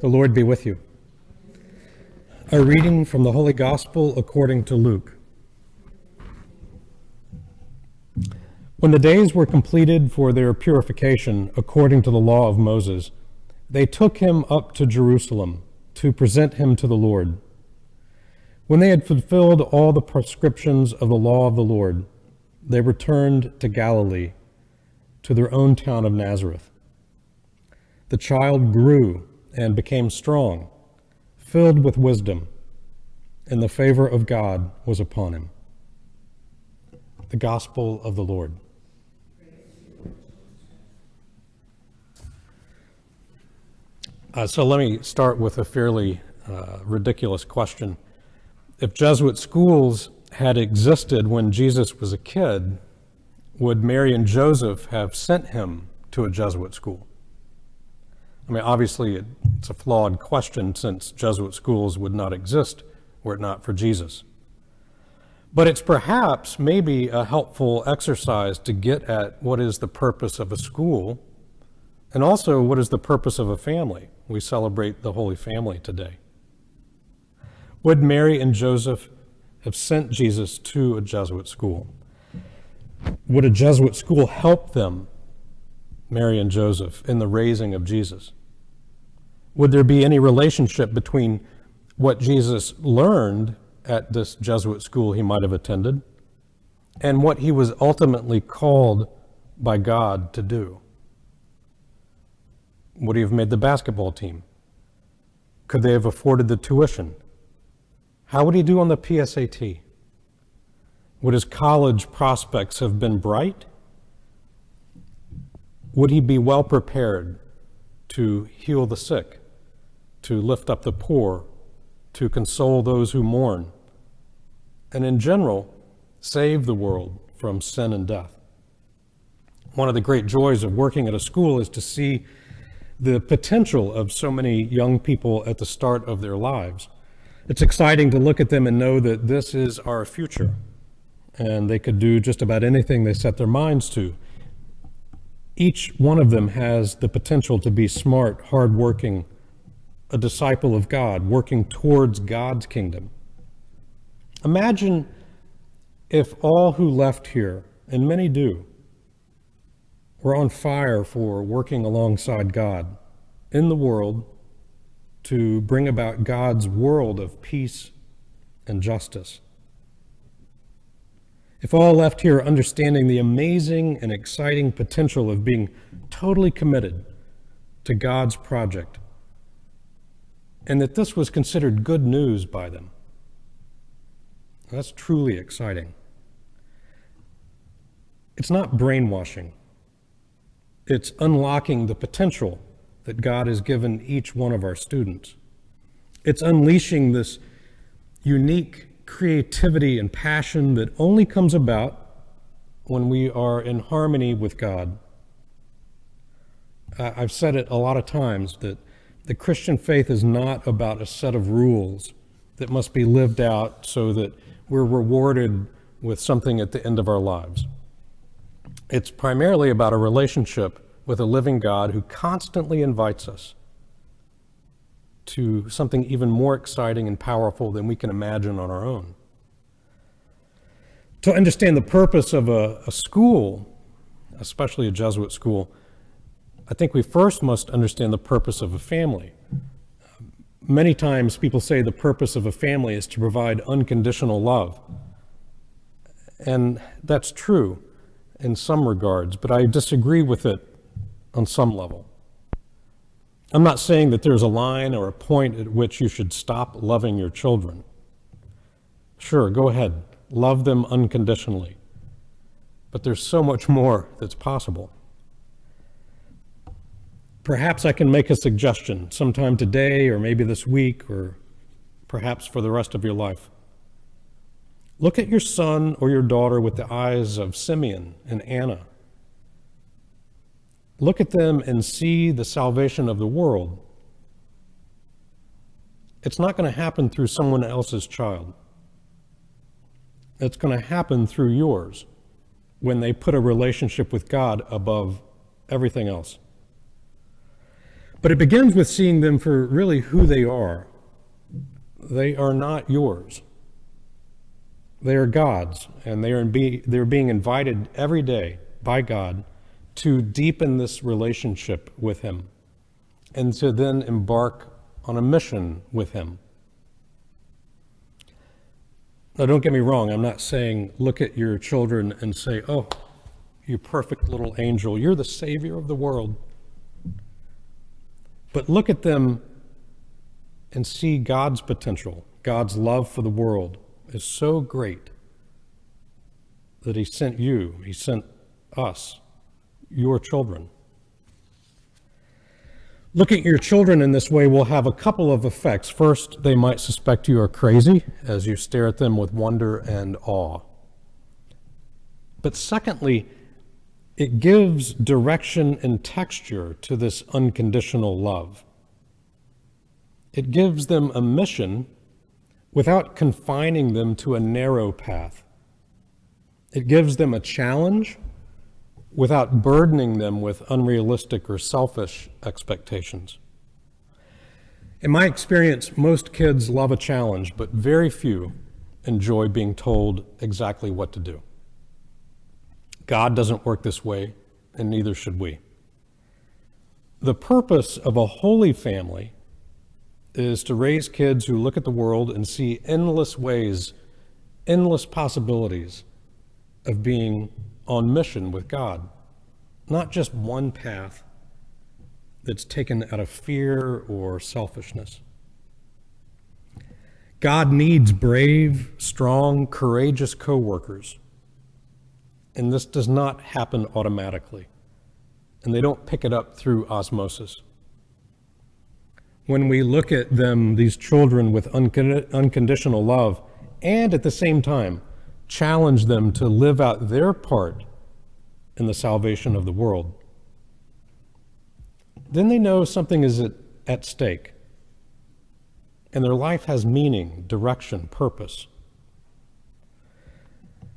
The Lord be with you. A reading from the Holy Gospel according to Luke. When the days were completed for their purification according to the law of Moses, they took him up to Jerusalem to present him to the Lord. When they had fulfilled all the prescriptions of the law of the Lord, they returned to Galilee, to their own town of Nazareth. The child grew and became strong, filled with wisdom, and the favor of God was upon him. The Gospel of the Lord. So let me start with a fairly ridiculous question. If Jesuit schools had existed when Jesus was a kid, would Mary and Joseph have sent him to a Jesuit school? I mean, obviously it's a flawed question since Jesuit schools would not exist were it not for Jesus. But it's perhaps maybe a helpful exercise to get at what is the purpose of a school and also what is the purpose of a family. We celebrate the Holy Family today. Would Mary and Joseph have sent Jesus to a Jesuit school? Would a Jesuit school help them, Mary and Joseph, in the raising of Jesus? Would there be any relationship between what Jesus learned at this Jesuit school he might have attended and what he was ultimately called by God to do? Would he have made the basketball team? Could they have afforded the tuition? How would he do on the PSAT? Would his college prospects have been bright? Would he be well prepared to heal the sick, to lift up the poor, to console those who mourn, and in general, save the world from sin and death? One of the great joys of working at a school is to see the potential of so many young people at the start of their lives. It's exciting to look at them and know that this is our future, and they could do just about anything they set their minds to. Each one of them has the potential to be smart, hardworking, a disciple of God, working towards God's kingdom. Imagine if all who left here, and many do, were on fire for working alongside God in the world to bring about God's world of peace and justice. If all left here understanding the amazing and exciting potential of being totally committed to God's project, and that this was considered good news by them, that's truly exciting. It's not brainwashing. It's unlocking the potential that God has given each one of our students. It's unleashing this unique creativity and passion that only comes about when we are in harmony with God. I've said it a lot of times that the Christian faith is not about a set of rules that must be lived out so that we're rewarded with something at the end of our lives. It's primarily about a relationship with a living God who constantly invites us to something even more exciting and powerful than we can imagine on our own. To understand the purpose of a school, especially a Jesuit school, I think we first must understand the purpose of a family. Many times people say the purpose of a family is to provide unconditional love. And that's true in some regards, but I disagree with it on some level. I'm not saying that there's a line or a point at which you should stop loving your children. Sure, go ahead, love them unconditionally. But there's so much more that's possible. Perhaps I can make a suggestion sometime today or maybe this week or perhaps for the rest of your life. Look at your son or your daughter with the eyes of Simeon and Anna. Look at them and see the salvation of the world. It's not going to happen through someone else's child. It's going to happen through yours when they put a relationship with God above everything else. But it begins with seeing them for really who they are. They are not yours. They are God's, and they're being invited every day by God to deepen this relationship with Him and to then embark on a mission with Him. Now, don't get me wrong, I'm not saying look at your children and say, oh, you perfect little angel, you're the Savior of the world. But look at them and see God's potential. God's love for the world is so great that He sent you, He sent us, your children. Looking at your children in this way will have a couple of effects. First, they might suspect you are crazy as you stare at them with wonder and awe. But secondly, it gives direction and texture to this unconditional love. It gives them a mission without confining them to a narrow path. It gives them a challenge without burdening them with unrealistic or selfish expectations. In my experience, most kids love a challenge, but very few enjoy being told exactly what to do. God doesn't work this way, and neither should we. The purpose of a holy family is to raise kids who look at the world and see endless ways, endless possibilities of being on mission with God, not just one path that's taken out of fear or selfishness. God needs brave, strong, courageous co-workers, and this does not happen automatically, and they don't pick it up through osmosis. When we look at them, these children, with unconditional love, and at the same time challenge them to live out their part in the salvation of the world, then they know something is at stake, and their life has meaning, direction, purpose.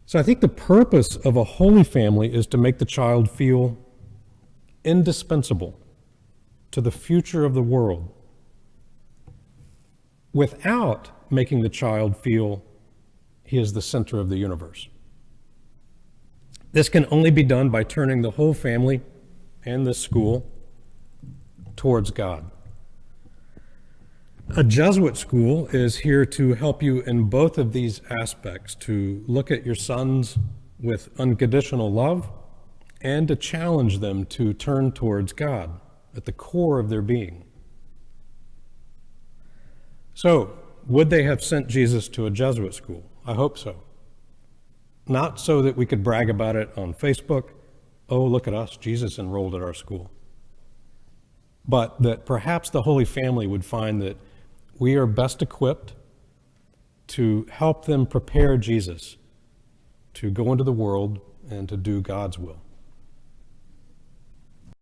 So I think the purpose of a holy family is to make the child feel indispensable to the future of the world without making the child feel he is the center of the universe. This can only be done by turning the whole family and the school towards God. A Jesuit school is here to help you in both of these aspects, to look at your sons with unconditional love and to challenge them to turn towards God at the core of their being. So, would they have sent Jesus to a Jesuit school? I hope so. Not so that we could brag about it on Facebook, oh, look at us, Jesus enrolled at our school. But that perhaps the Holy Family would find that we are best equipped to help them prepare Jesus to go into the world and to do God's will.